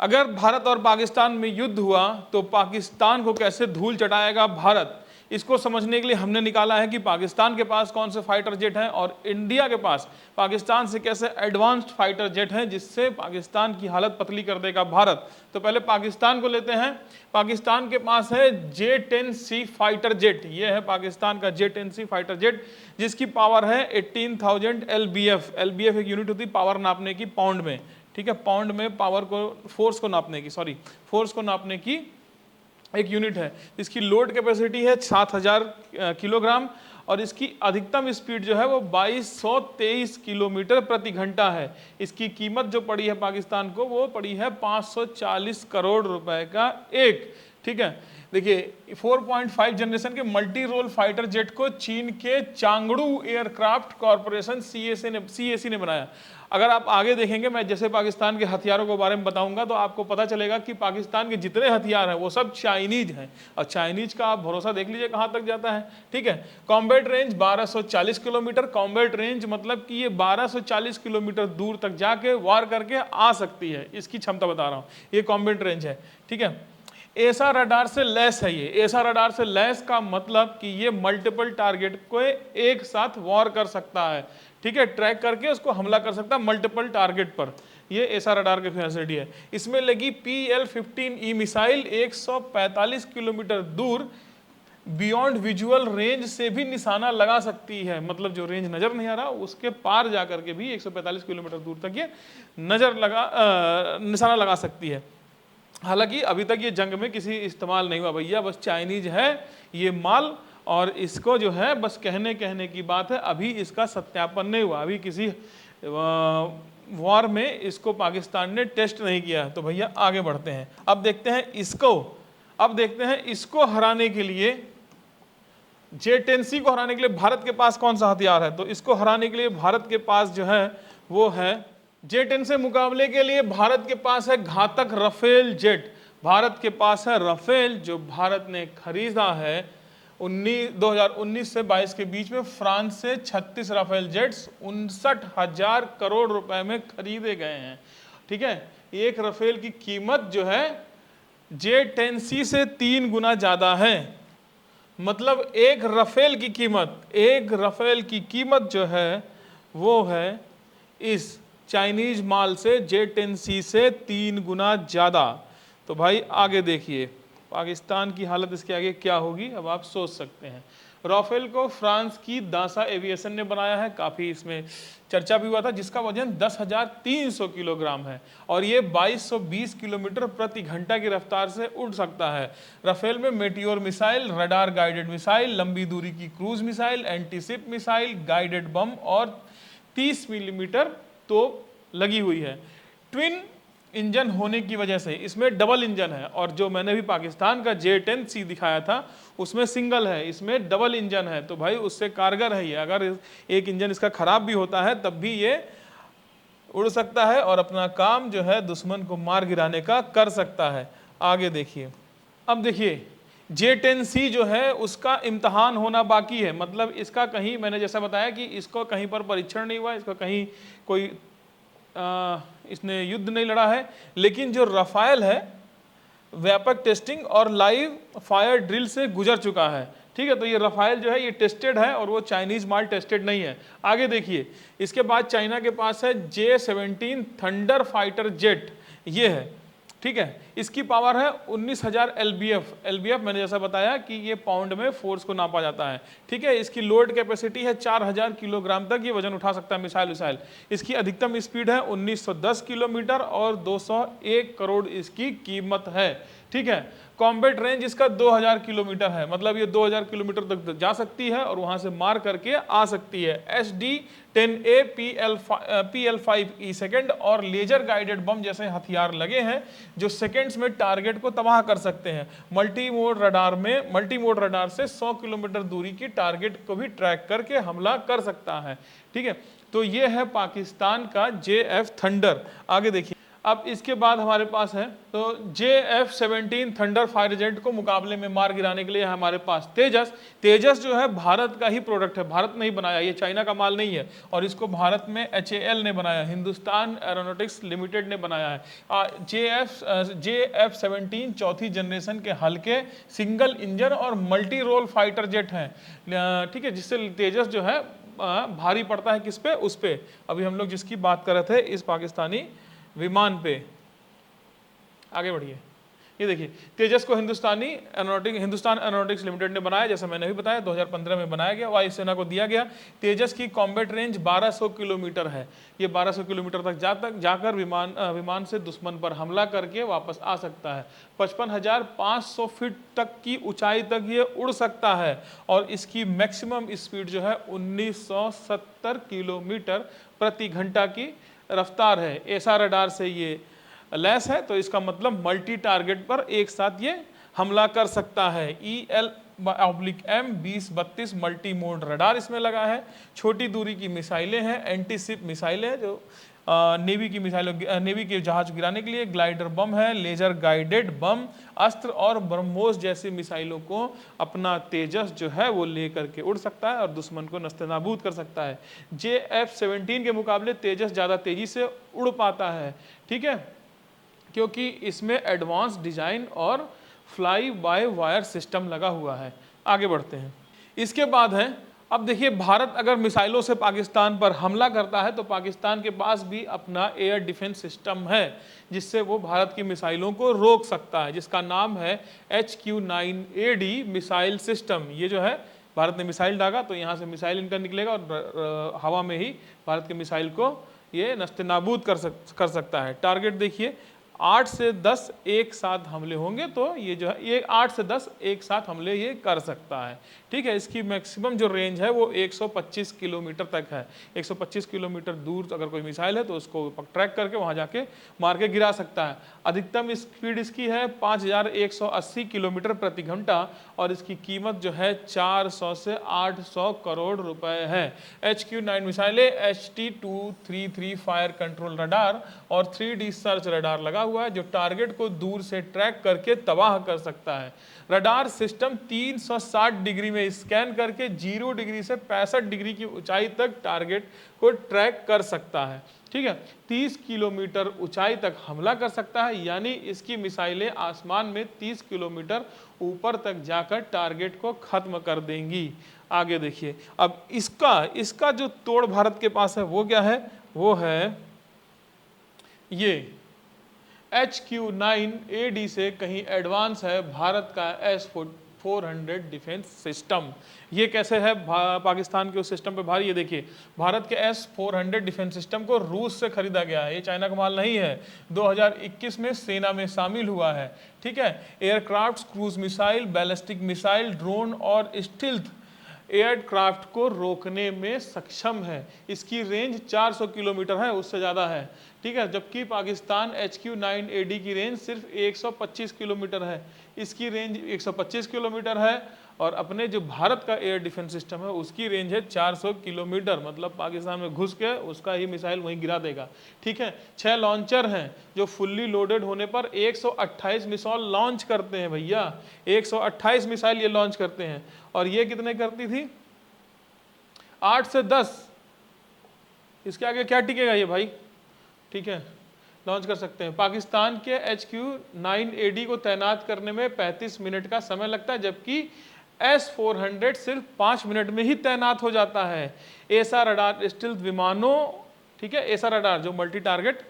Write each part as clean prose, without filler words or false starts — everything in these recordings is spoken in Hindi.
अगर भारत और पाकिस्तान में युद्ध हुआ तो पाकिस्तान को कैसे धूल चटाएगा भारत, इसको समझने के लिए हमने निकाला है कि पाकिस्तान के पास कौन से फाइटर जेट हैं और इंडिया के पास पाकिस्तान से कैसे एडवांस्ड फाइटर जेट हैं जिससे पाकिस्तान की हालत पतली कर देगा भारत। तो पहले पाकिस्तान को लेते हैं। पाकिस्तान के पास है J-10C फाइटर जेट, ये है पाकिस्तान का J-10C फाइटर जेट जिसकी पावर है 18,000 LBF। LBF एक यूनिट होती है पावर नापने की पाउंड में, ठीक है, पाउंड में पावर को, फोर्स को नापने की, फोर्स को नापने की एक यूनिट है। इसकी लोड कैपेसिटी है 7,000 किलोग्राम और इसकी अधिकतम स्पीड जो है वो 2223 किलोमीटर प्रति घंटा है। इसकी कीमत जो पड़ी है पाकिस्तान को वो पड़ी है 540 करोड़ रुपए का एक, ठीक है। देखिए 4.5 जनरेशन के मल्टी रोल फाइटर जेट को चीन के चांगड़ू एयरक्राफ्ट कॉरपोरेशन CAC ने बनाया। अगर आप आगे देखेंगे, मैं जैसे पाकिस्तान के हथियारों के बारे में बताऊंगा तो आपको पता चलेगा कि पाकिस्तान के जितने हथियार हैं वो सब चाइनीज हैं और चाइनीज का आप भरोसा देख लीजिए कहाँ तक जाता है, ठीक है। Combat range 1240 kilometre. Combat range मतलब कि ये 1240 किलोमीटर दूर तक जाके वार करके आ सकती है, इसकी क्षमता बता रहा हूँ, ये कॉम्बैट रेंज है, ठीक है। एसा रडार से लैस है। ये एसा रडार से लैस का मतलब कि ये मल्टीपल टारगेट को एक साथ वॉर कर सकता है, ठीक है, ट्रैक करके उसको हमला कर सकता है मल्टीपल टारगेट पर। ये एसा रडार की फैसिलिटी है। इसमें लगी PL-15E मिसाइल 145 किलोमीटर दूर बियॉन्ड विजुअल रेंज से भी निशाना लगा सकती है, मतलब जो रेंज नजर नहीं आ रहा उसके पार जाकर के भी 145 किलोमीटर दूर तक ये निशाना लगा सकती है। हालांकि अभी तक ये जंग में किसी इस्तेमाल नहीं हुआ भैया, बस चाइनीज है ये माल और इसको जो है बस कहने की बात है, अभी इसका सत्यापन नहीं हुआ, अभी किसी वॉर में इसको पाकिस्तान ने टेस्ट नहीं किया। तो भैया आगे बढ़ते हैं, अब देखते हैं इसको हराने के लिए, J-10C को हराने के लिए भारत के पास कौन सा हथियार है। तो इसको हराने के लिए भारत के पास जो है वो है J-10 से मुकाबले के लिए भारत के पास है घातक राफेल जेट। भारत के पास है राफेल जो भारत ने खरीदा है 2019 से 22 के बीच में फ्रांस से 36 राफेल जेट्स 59,000 करोड़ रुपए में खरीदे गए हैं, ठीक है। एक राफेल की कीमत जो है J-10C से 3 गुना ज्यादा है, मतलब एक राफेल की कीमत जो है वो है इस चाइनीज माल से J-10C से 3 गुना ज्यादा। तो भाई आगे देखिए पाकिस्तान की हालत इसके आगे क्या होगी, अब आप सोच सकते हैं। राफेल को फ्रांस की दासा एविएशन ने बनाया है, काफ़ी इसमें चर्चा भी हुआ था, जिसका वजन 10,300 किलोग्राम है और ये 2220 किलोमीटर प्रति घंटा की रफ्तार से उड़ सकता है। राफेल में meteor missile, radar guided missile, लंबी दूरी की cruise missile, antiship missile, guided bomb और 30 मिलीमीटर तोप लगी हुई है। ट्विन इंजन होने की वजह से इसमें डबल इंजन है और जो मैंने भी पाकिस्तान का J-10C दिखाया था उसमें सिंगल है, इसमें डबल इंजन है। तो भाई उससे कारगर है ये, अगर एक इंजन इसका खराब भी होता है तब भी ये उड़ सकता है और अपना काम जो है दुश्मन को मार गिराने का कर सकता है। आगे देखिए, अब देखिए J-10C जो है उसका इम्तहान होना बाकी है, मतलब इसका कहीं, मैंने जैसा बताया कि इसको कहीं पर परीक्षण नहीं हुआ, इसको कहीं कोई इसने युद्ध नहीं लड़ा है, लेकिन जो राफेल है व्यापक टेस्टिंग और लाइव फायर ड्रिल से गुजर चुका है, ठीक है। तो ये राफेल जो है ये टेस्टेड है और वो चाइनीज माल टेस्टेड नहीं है। आगे देखिए, इसके बाद चाइना के पास है J-17 थंडर फाइटर जेट, ये है, ठीक है। इसकी पावर है 19,000 LBF मैंने जैसा बताया कि ये पाउंड में फोर्स को नापा जाता है, ठीक है। इसकी लोड कैपेसिटी है 4,000 किलोग्राम तक ये वजन उठा सकता है मिसाइल। इसकी अधिकतम स्पीड है 1910 किलोमीटर और 201 करोड़ इसकी कीमत है, ठीक है। कॉम्बैट रेंज इसका 2000 किलोमीटर है, मतलब ये 2000 किलोमीटर तक जा सकती है और वहां से मार करके आ सकती है। SD-10A PL-5E सेकेंड और लेजर गाइडेड बम जैसे हथियार लगे हैं जो सेकेंड्स में टारगेट को तबाह कर सकते हैं। मल्टी मोड रडार से 100 किलोमीटर दूरी की टारगेट को भी ट्रैक करके हमला कर सकता है, ठीक है। तो ये है पाकिस्तान का JF थंडर। आगे देखिए, अब इसके बाद हमारे पास है तो JF-17 थंडर फाइटर जेट को मुकाबले में मार गिराने के लिए हमारे पास तेजस। तेजस जो है भारत का ही प्रोडक्ट है, भारत ने ही बनाया, ये चाइना का माल नहीं है, और इसको भारत में HAL ने बनाया, हिंदुस्तान एरोनॉटिक्स लिमिटेड ने बनाया है। JF-17 चौथी जनरेशन के हल्के सिंगल इंजन और मल्टी रोल फाइटर जेट हैं, ठीक है, जिससे तेजस जो है भारी पड़ता है किस पे, उस पे अभी हम लोग जिसकी बात कर रहे थे, इस पाकिस्तानी विमान पे। आगे बढ़िए, ये देखिए तेजस को हिंदुस्तान एरोनॉटिक्स लिमिटेड ने बनाया, जैसा मैंने भी बताया 2015 में बनाया गया, वायुसेना को दिया गया। तेजस की कॉम्बैट रेंज 1200 किलोमीटर है, ये 1200 किलोमीटर तक जाकर विमान से दुश्मन पर हमला करके वापस आ सकता है। 55,500 फीट तक की ऊंचाई तक ये उड़ सकता है, और इसकी मैक्सिमम स्पीड जो है 1970 किलोमीटर प्रति घंटा की रफ्तार है। ऐसा रडार से ये लैस है, तो इसका मतलब मल्टी टारगेट पर एक साथ ये हमला कर सकता है। EL/M 2032 मल्टी मोड रडार इसमें लगा है। छोटी दूरी की मिसाइलें हैं, एंटी शिप मिसाइलें जो नेवी की मिसाइलों, नेवी के जहाज गिराने के लिए, ग्लाइडर बम है, लेजर गाइडेड बम, अस्त्र और ब्रह्मोस जैसी मिसाइलों को अपना तेजस जो है वो ले करके उड़ सकता है और दुश्मन को नस्तेनाबूद कर सकता है। JF-17 के मुकाबले तेजस ज़्यादा तेजी से उड़ पाता है, ठीक है, क्योंकि इसमें एडवांस डिजाइन और फ्लाई बाय वायर सिस्टम लगा हुआ है। आगे बढ़ते हैं, इसके बाद है, अब देखिए भारत अगर मिसाइलों से पाकिस्तान पर हमला करता है तो पाकिस्तान के पास भी अपना एयर डिफेंस सिस्टम है, जिससे वो भारत की मिसाइलों को रोक सकता है, जिसका नाम है HQ-9AD मिसाइल सिस्टम। ये जो है भारत ने मिसाइल दागा तो यहाँ से मिसाइल इनका निकलेगा और हवा में ही भारत के मिसाइल को ये नस्तेनाबूद कर सकता है। टारगेट देखिए 8 से 10 एक साथ हमले होंगे, तो ये जो है ये 8 से 10 एक साथ हमले ये कर सकता है, ठीक है। इसकी मैक्सिमम जो रेंज है वो 125 किलोमीटर तक है। 125 किलोमीटर दूर अगर कोई मिसाइल है तो उसको ट्रैक करके वहाँ जाके मार के गिरा सकता है। अधिकतम स्पीड इसकी है 5180 किलोमीटर प्रति घंटा, और इसकी कीमत जो है 400 से 800 करोड़ रुपए है। HQ-9 मिसाइलें HT-233 फायर कंट्रोल रडार और 3D सर्च रडार लगा हुआ है, जो टारगेट को दूर से ट्रैक करके तबाह कर सकता है। रडार सिस्टम 360 डिग्री में स्कैन करके 0 डिग्री से 65 डिग्री की ऊंचाई तक टारगेट को ट्रैक कर सकता है, ठीक है। 30 किलोमीटर ऊंचाई तक हमला कर सकता है, यानी इसकी मिसाइलें आसमान में 30 किलोमीटर ऊपर तक जाकर टारगेट को खत्म कर देंगी। आगे देखिए, अब इसका जो तोड़ भारत के पास है वो क्या है, वो है ये HQ-9AD से कहीं एडवांस है भारत का S-400 डिफेंस सिस्टम। ये कैसे है पाकिस्तान के उस सिस्टम पे भारी, ये देखिए भारत के S-400 डिफेंस सिस्टम को रूस से खरीदा गया है, ये चाइना का माल नहीं है। 2021 में सेना में शामिल हुआ है, ठीक है। Aircraft, cruise missile, ballistic missile, drone और स्टिल्थ एयरक्राफ्ट को रोकने में सक्षम है। इसकी रेंज 400 किलोमीटर है, उससे ज़्यादा है, ठीक है। जबकि पाकिस्तान HQ-9AD की रेंज सिर्फ 125 किलोमीटर है, इसकी रेंज 125 किलोमीटर है, और अपने जो भारत का एयर डिफेंस सिस्टम है उसकी रेंज है 400 किलोमीटर, मतलब पाकिस्तान में घुस के उसका ही मिसाइल वहीं गिरा देगा, ठीक है। 6 लॉन्चर हैं जो फुल्ली लोडेड होने पर 128 मिसाइल लॉन्च करते हैं भैया, 128 मिसाइल ये लॉन्च करते हैं। और ये कितने करती थी, 8 से 10, इसके आगे क्या टिकेगा ये भाई, ठीक है, लॉन्च कर सकते हैं। पाकिस्तान के HQ-9AD को तैनात करने में 35 मिनट का समय लगता है, जबकि S-400 सिर्फ 5 मिनट में ही तैनात हो जाता है। ऐसा रडार स्टिल्थ विमानों, ठीक है, ऐसा रडार जो मल्टी टारगेट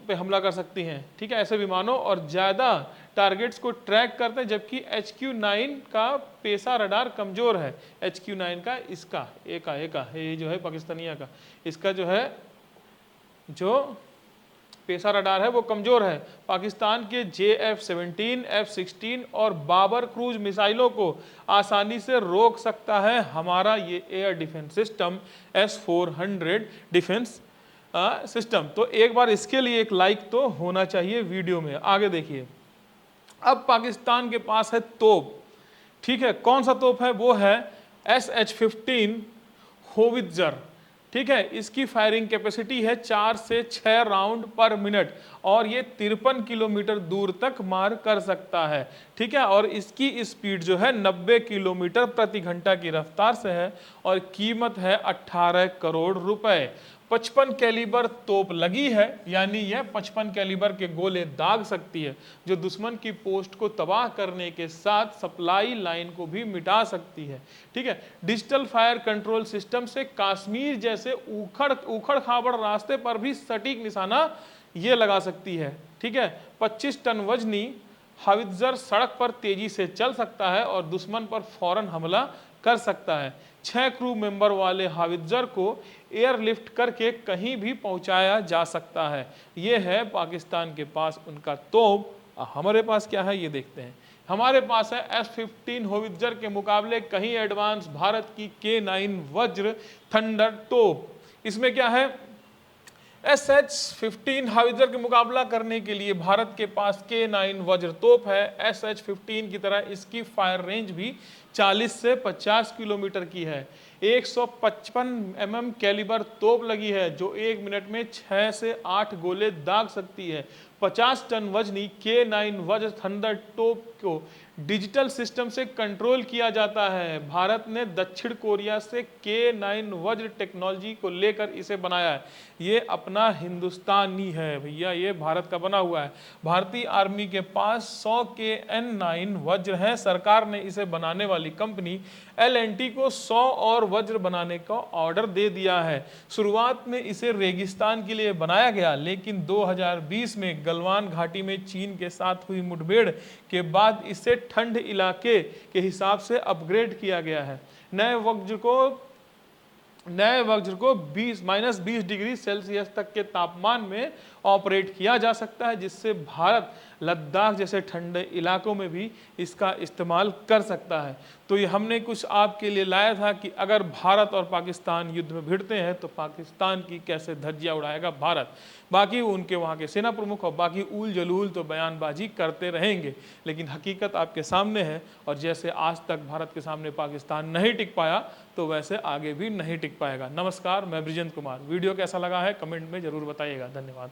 पे हमला कर सकती हैं, ठीक है, ऐसे विमानों और ज़्यादा टारगेट्स को ट्रैक करते हैं, जबकि HQ-9 का पेसा रडार कमज़ोर है। HQ-9 का इसका ये जो है पाकिस्तानिया का, इसका जो है जो पेसा रडार है वो कमज़ोर है। पाकिस्तान के JF-17, F-16 और बाबर क्रूज मिसाइलों को आसानी से रोक सकता है हमारा ये air defence system S-400 defence system. तो एक बार इसके लिए एक लाइक तो होना चाहिए वीडियो में। आगे देखिए, अब पाकिस्तान के पास है तोप, ठीक है, कौन सा तोप है, वो है SH-15 होवित्जर, ठीक है। इसकी फायरिंग कैपेसिटी है 4 से 6 राउंड पर मिनट और ये 53 किलोमीटर दूर तक मार कर सकता है, ठीक है। और इसकी स्पीड जो है 90 किलोमीटर प्रति घंटा की रफ्तार से है और कीमत है 18 करोड़ रुपए। 55 कैलिबर तोप लगी है, यानी यह 55 कैलिबर के गोले दाग सकती है, जो दुश्मन की पोस्ट को तबाह करने के साथ सप्लाई लाइन को भी मिटा सकती है, ठीक है। डिजिटल फायर कंट्रोल सिस्टम से कश्मीर जैसे उखड़ खाबड़ रास्ते पर भी सटीक निशाना ये लगा सकती है, ठीक है। 25 टन वजनी हावित्जर सड़क पर तेजी से चल सकता है और दुश्मन पर फौरन हमला कर सकता है। 6 क्रू मेंबर वाले हावित्जर को एयरलिफ्ट करके कहीं भी पहुंचाया जा सकता है। ये है पाकिस्तान के पास उनका तोप। हमारे पास क्या है ये देखते हैं। हमारे पास है S-15 हावित्जर के मुकाबले कहीं एडवांस भारत की K9 वज्र थंडर तोप। इसमें क्या है, SH-15 हावित्जर के मुकाबला करने के लिए भारत के पास K9 वज्र तोप है। SH-15 की तरह इसकी फायर रेंज भी 40 से 50 किलोमीटर की है। 155 mm कैलिबर तोप लगी है जो 1 मिनट में 6 से 8 गोले दाग सकती है। 50 टन वजनी K9 वज्र थंडर तोप को डिजिटल सिस्टम से कंट्रोल किया जाता है। भारत ने दक्षिण कोरिया से K9 वज्र टेक्नोलॉजी को लेकर इसे बनाया है। ये अपना हिंदुस्तानी है भैया, ये भारत का बना हुआ है। भारतीय आर्मी के पास 100 K9 वज्र है। सरकार ने इसे बनाने वाली कंपनी L&T को 100 और वज्र बनाने का ऑर्डर दे दिया है। शुरुआत में इसे रेगिस्तान के लिए बनाया गया, लेकिन 2020 में गलवान घाटी में चीन के साथ हुई मुठभेड़ के बाद इसे ठंड इलाके के हिसाब से अपग्रेड किया गया है। नए वज्र को -20 डिग्री सेल्सियस तक के तापमान में ऑपरेट किया जा सकता है, जिससे भारत लद्दाख जैसे ठंडे इलाकों में भी इसका इस्तेमाल कर सकता है। तो ये हमने कुछ आपके लिए लाया था कि अगर भारत और पाकिस्तान युद्ध में भिड़ते हैं तो पाकिस्तान की कैसे धज्जियां उड़ाएगा भारत। बाकी उनके वहाँ के सेना प्रमुख और बाकी ऊल जलूल तो बयानबाजी करते रहेंगे, लेकिन हकीकत आपके सामने है। और जैसे आज तक भारत के सामने पाकिस्तान नहीं टिक पाया, तो वैसे आगे भी नहीं टिक पाएगा। नमस्कार, मैं ब्रिजेंद्र कुमार। वीडियो कैसा लगा है कमेंट में जरूर बताइएगा। धन्यवाद।